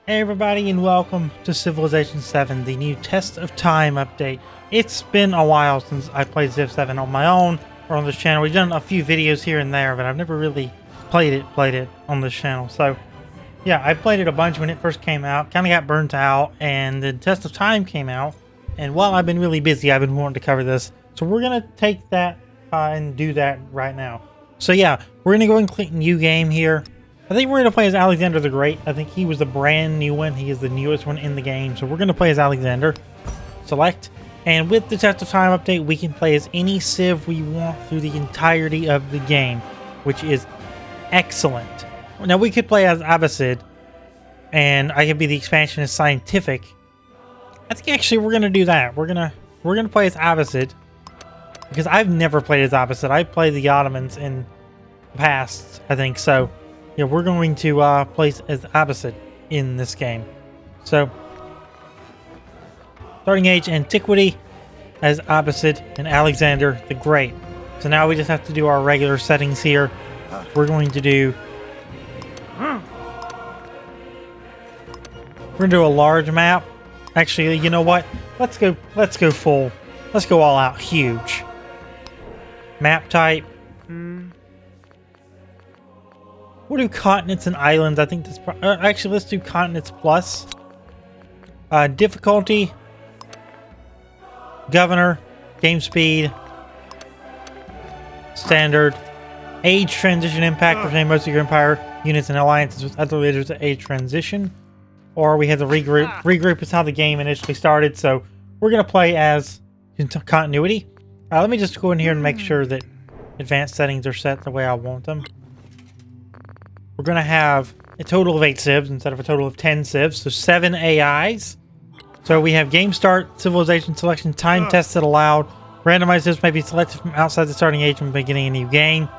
Hey everybody, and welcome to Civilization 7, the new Test of Time update. It's been a while since I played Civ 7 on my own or on this channel. We've done a few videos here and there, but I've never really played it on this channel. So yeah, I played it a bunch when it first came out, kind of got burnt out, and the Test of Time came out. And while I've been really busy, I've been wanting to cover this. So we're going to take that and do that right now. So yeah, we're going to go and click new game here. I think we're going to play as Alexander the Great. I think he was the brand new one. He is the newest one in the game. So we're going to play as Alexander. Select. And with the Test of Time update, we can play as any Civ we want through the entirety of the game, which is excellent. Now, we could play as Abbasid, and I could be the expansionist scientific. I think actually we're going to do that. We're gonna play as Abbasid, because I've never played as Abbasid. I played the Ottomans in the past, I think, so... yeah, we're going to place as Abbasid in this game. So, starting age, antiquity as Abbasid and Alexander the Great. So now we just have to do our regular settings here. We're going to do... we're going to do a large map. Actually, you know what? Let's go full. Let's go all out. Huge. Map type. We'll do continents and islands. I think this... actually, let's do continents plus. Difficulty. Governor. Game speed. Standard. Age transition impact. Retain most of your empire units and alliances with other leaders at age transition. Or we have to regroup. Regroup is how the game initially started. So we're going to play as continuity. Let me just go in here and make sure that advanced settings are set the way I want them. We're going to have a total of 8 civs instead of a total of 10 civs, so 7 AIs. So we have game start, civilization selection, time tested allowed. Randomized civs may be selected from outside the starting age when beginning a new game.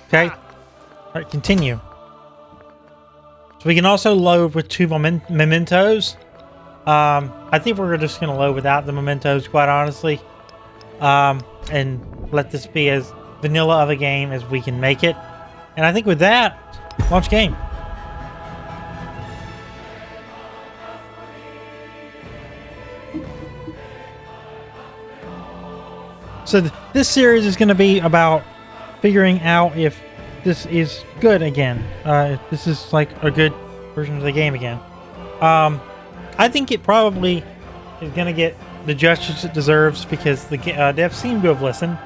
Okay. All right, continue. So we can also load with 2 mementos. I think we're just going to load without the mementos, quite honestly. And let this be as vanilla of a game as we can make it. And I think with that, launch game. So this series is going to be about figuring out if this is good again. If this is like a good version of the game again. I think it probably is going to get the justice it deserves because the devs seem to have listened.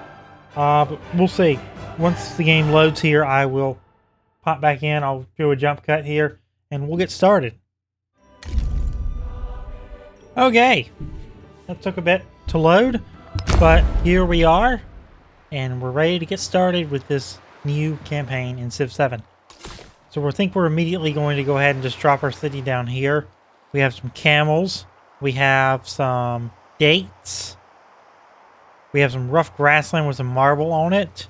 But we'll see. Once the game loads here, I will pop back in. I'll do a jump cut here, and we'll get started. Okay. That took a bit to load, but here we are, and we're ready to get started with this new campaign in Civ 7. So we think we're immediately going to go ahead and just drop our city down here. We have some camels. We have some dates. We have some rough grassland with some marble on it.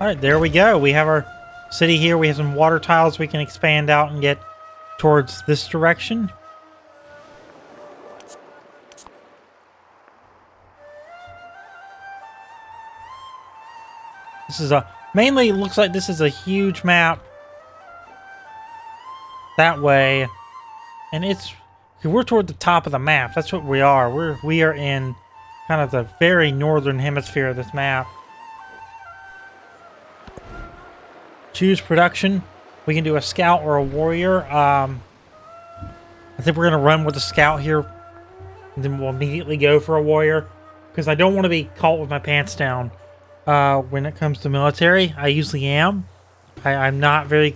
Alright, there we go. We have our city here. We have some water tiles we can expand out and get towards this direction. This is a... mainly, it looks like this is a huge map. That way. And it's... we're toward the top of the map. That's what we are. We are in kind of the very northern hemisphere of this map. Choose production. We can do a scout or a warrior. I think we're going to run with a scout here. And then we'll immediately go for a warrior. Because I don't want to be caught with my pants down when it comes to military. I usually am. I'm not very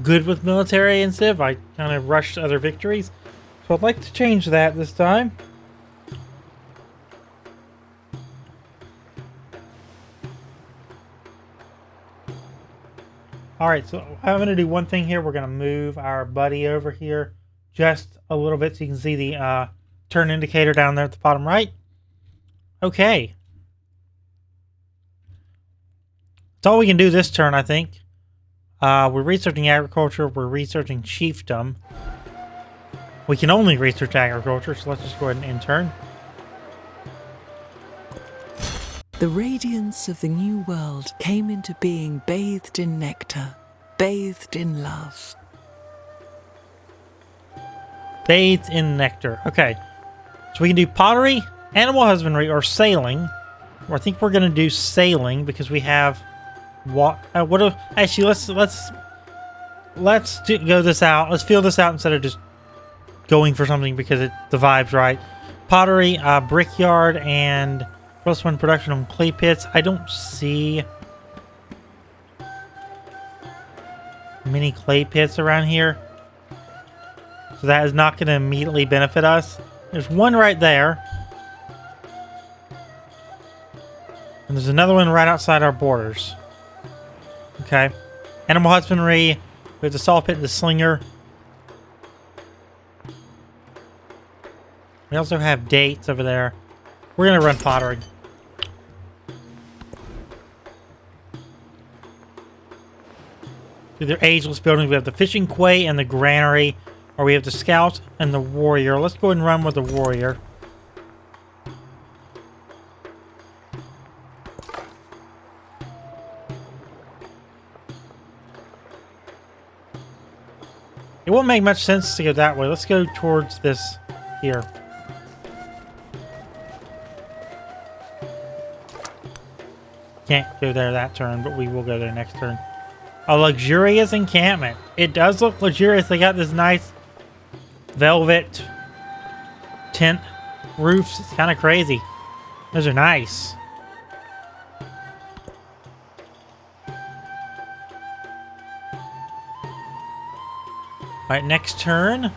good with military and Civ. I kind of rush other victories. So I'd like to change that this time. Alright, so I'm going to do one thing here. We're going to move our buddy over here just a little bit so you can see the turn indicator down there at the bottom right. Okay. That's all we can do this turn, I think. We're researching agriculture. We're researching chiefdom. We can only research agriculture, so let's just go ahead and intern. The radiance of the new world came into being bathed in nectar, bathed in love. Bathed in nectar. Okay. So we can do pottery, animal husbandry, or sailing. Or I think we're going to do sailing because we have... actually, let's go this out. Let's feel this out instead of just going for something because the vibe's right. Pottery, brickyard, and +1 production on clay pits. I don't see many clay pits around here, so that is not going to immediately benefit us. There's one right there, and there's another one right outside our borders. Okay. Animal husbandry. We have the saw pit and the slinger. We also have dates over there. We're going to run pottery. Through their ageless buildings, we have the fishing quay and the granary. Or we have the scout and the warrior. Let's go ahead and run with the warrior. It won't make much sense to go that way. Let's go towards this here. Can't go there that turn, but we will go there next turn. A luxurious encampment. It does look luxurious. They got this nice velvet tent roofs. It's kind of crazy. Those are nice. Alright, next turn.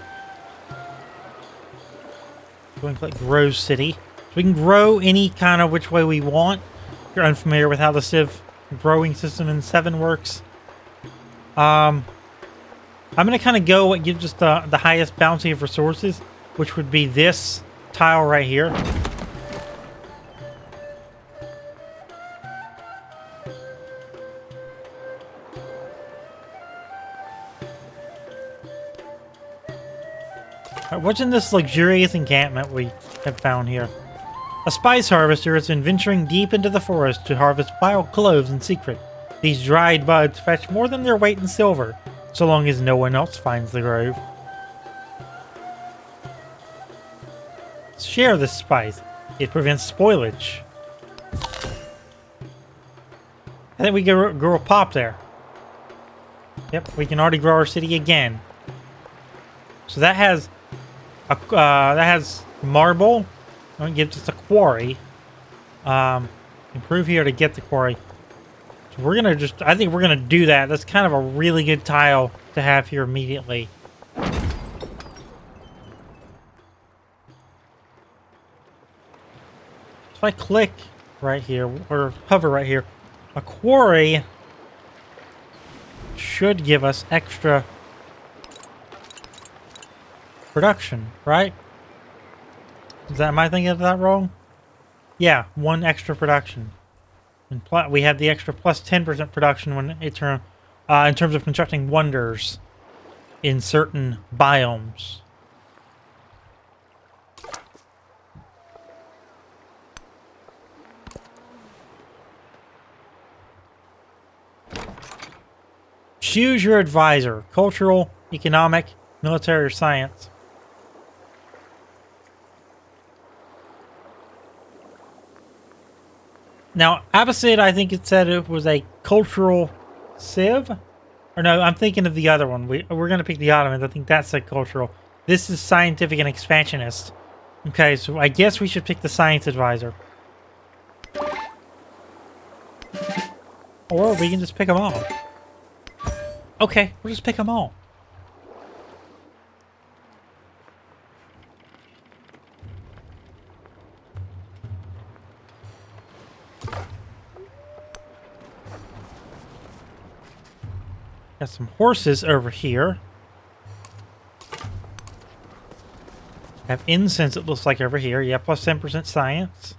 Go and click Grow City. So we can grow any kind of which way we want. If you're unfamiliar with how the Civ growing system in 7 works. I'm going to kind of go what gives us the highest bounty of resources, which would be this tile right here. What's in this luxurious encampment we have found here? A spice harvester has been venturing deep into the forest to harvest wild cloves in secret. These dried buds fetch more than their weight in silver, so long as no one else finds the grove. Share this spice. It prevents spoilage. I think we can grow a pop there. Yep, we can already grow our city again. So that has marble. It gives us a quarry. Improve here to get the quarry. So we're gonna I think we're gonna do that. That's kind of a really good tile to have here immediately. If I click right here, or hover right here, a quarry should give us extra production, right? Am I thinking of that wrong? Yeah, 1 extra production. And we had the extra plus 10% production when in terms of constructing wonders in certain biomes. Choose your advisor: cultural, economic, military, or science. Now, Abbasid, I think it said it was a cultural civ. Or no, I'm thinking of the other one. We're going to pick the Ottomans. I think that's a cultural. This is scientific and expansionist. Okay, so I guess we should pick the science advisor. Or we can just pick them all. Okay, we'll just pick them all. Got some horses over here. Have incense, it looks like, over here. Yeah, plus 10% science.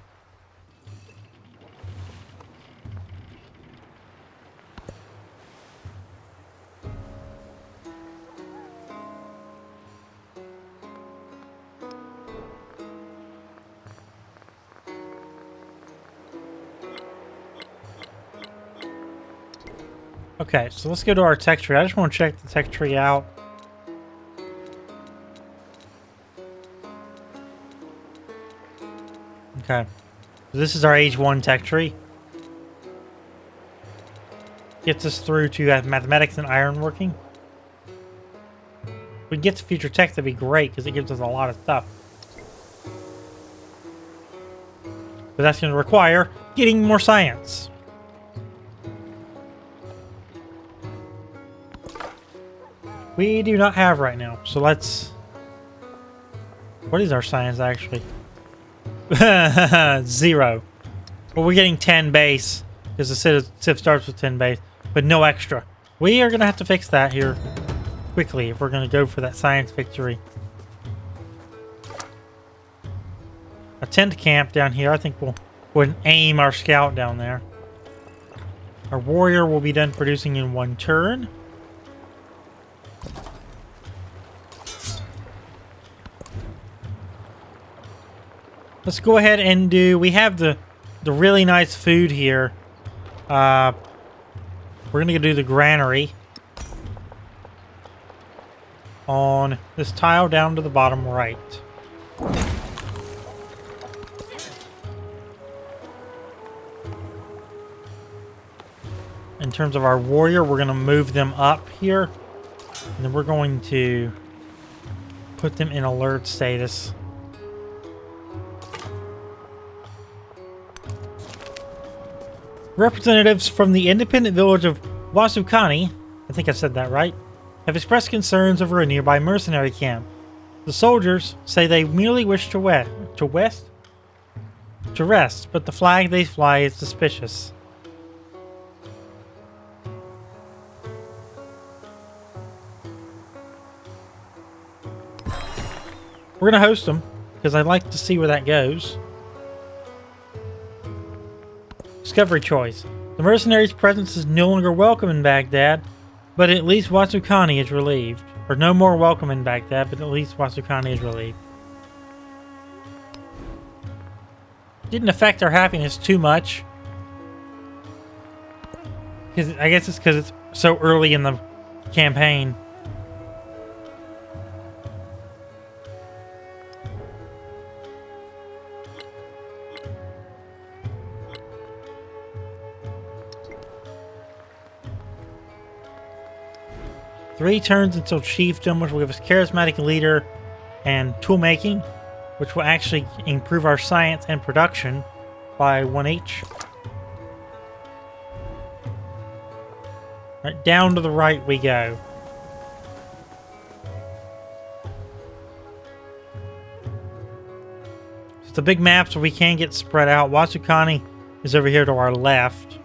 Okay, so let's go to our tech tree. I just want to check the tech tree out. Okay. So this is our age 1 tech tree. Gets us through to mathematics and ironworking. If we get to future tech, that'd be great because it gives us a lot of stuff. But that's going to require getting more science. We do not have right now, so let's... What is our science, actually? 0. Well, we're getting 10 base, because the Civ starts with 10 base, but no extra. We are going to have to fix that here quickly if we're going to go for that science victory. A tent camp down here. I think we'll aim our scout down there. Our warrior will be done producing in 1 turn. Let's go ahead and do... We have the really nice food here. We're going to do the granary. On this tile down to the bottom right. In terms of our warrior, we're going to move them up here. And then we're going to put them in alert status. Representatives from the independent village of Wasukani, I think I said that right, have expressed concerns over a nearby mercenary camp. The soldiers say they merely wish to rest, but the flag they fly is suspicious. We're going to host them, because I'd like to see where that goes. Discovery choice. The mercenaries' presence is no longer welcome in Baghdad, but at least Wasukani is relieved. Or no more welcome in Baghdad, but at least Wasukani is relieved. Didn't affect our happiness too much. I guess it's because it's so early in the campaign. Three turns until chiefdom, which will give us charismatic leader and tool making, which will actually improve our science and production by 1 each. Right, down to the right we go. It's a big map, so we can get spread out. Wasukani is over here to our left.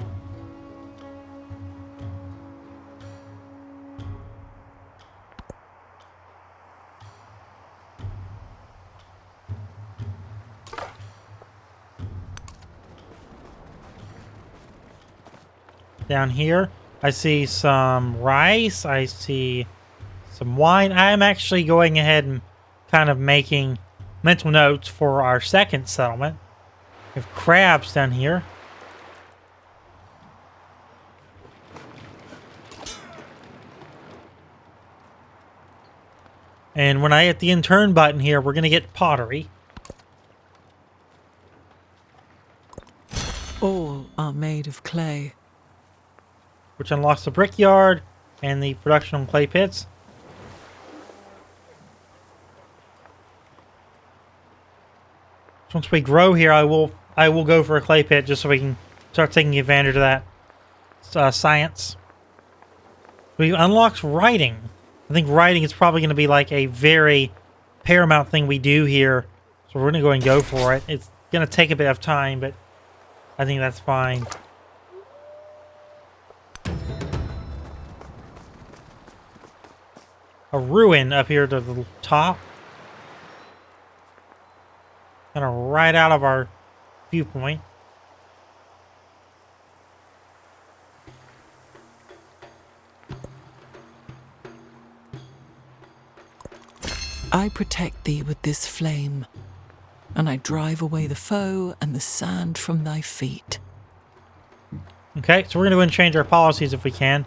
Down here, I see some rice, I see some wine. I am actually going ahead and kind of making mental notes for our second settlement. We have crabs down here. And when I hit the in-turn button here, we're going to get pottery. All are made of clay. Which unlocks the brickyard and the production on clay pits. Once we grow here, I will go for a clay pit just so we can start taking advantage of that science. We unlocked writing. I think writing is probably going to be like a very paramount thing we do here. So we're going to go and go for it. It's going to take a bit of time, but I think that's fine. A ruin up here to the top. Kind of right out of our viewpoint. I protect thee with this flame, and I drive away the foe and the sand from thy feet. Okay, so we're going to go and change our policies if we can.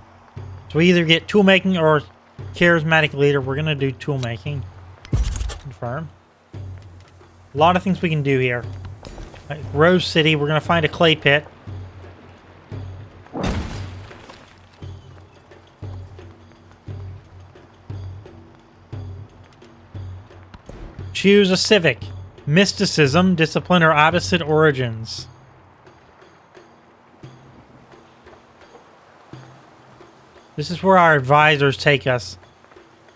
So we either get tool making or charismatic leader. We're going to do tool making. Confirm. A lot of things we can do here. Like Rose City, we're going to find a clay pit. Choose a civic. Mysticism, discipline, or Abbasid origins. This is where our advisors take us.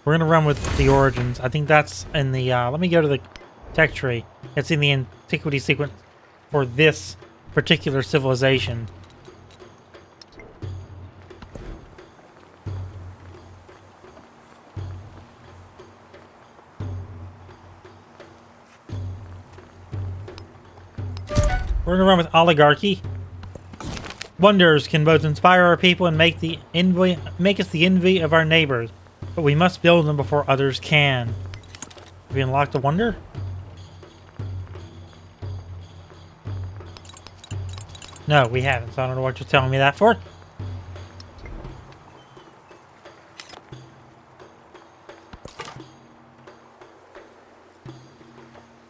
We're going to run with the origins. I think that's in the... let me go to the tech tree. It's in the antiquity sequence for this particular civilization. We're going to run with oligarchy. Wonders can both inspire our people and make us the envy of our neighbors. But we must build them before others can. Have we unlocked a wonder? No, we haven't, so I don't know what you're telling me that for.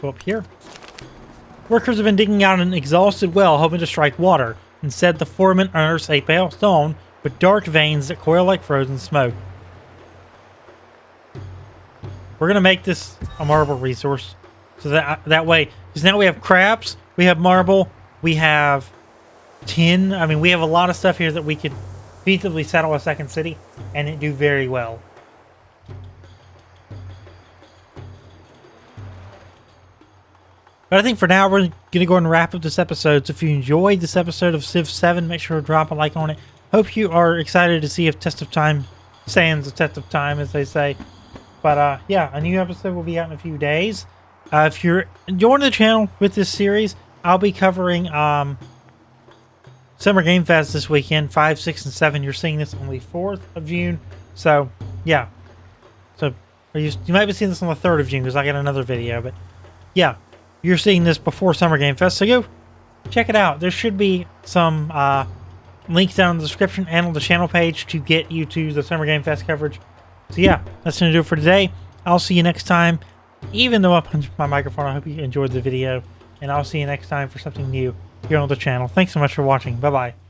Go up here. Workers have been digging out an exhausted well, hoping to strike water. Instead, the foreman unearths a pale stone with dark veins that coil like frozen smoke. We're going to make this a marble resource. So that way, because now we have crabs, we have marble, we have tin. I mean, we have a lot of stuff here that we could feasibly settle a second city and it do very well. But I think for now, we're going to go and wrap up this episode. So if you enjoyed this episode of Civ 7, make sure to drop a like on it. Hope you are excited to see if Test of Time stands the test of time, as they say. But yeah, a new episode will be out in a few days. If you're joining the channel with this series, I'll be covering Summer Game Fest this weekend, 5, 6, and 7. You're seeing this on the 4th of June. So, yeah. So, you might be seeing this on the 3rd of June because I got another video. But, yeah. You're seeing this before Summer Game Fest, so go check it out. There should be some links down in the description and on the channel page to get you to the Summer Game Fest coverage. So yeah, that's going to do it for today. I'll see you next time. Even though I punched my microphone, I hope you enjoyed the video. And I'll see you next time for something new here on the channel. Thanks so much for watching. Bye-bye.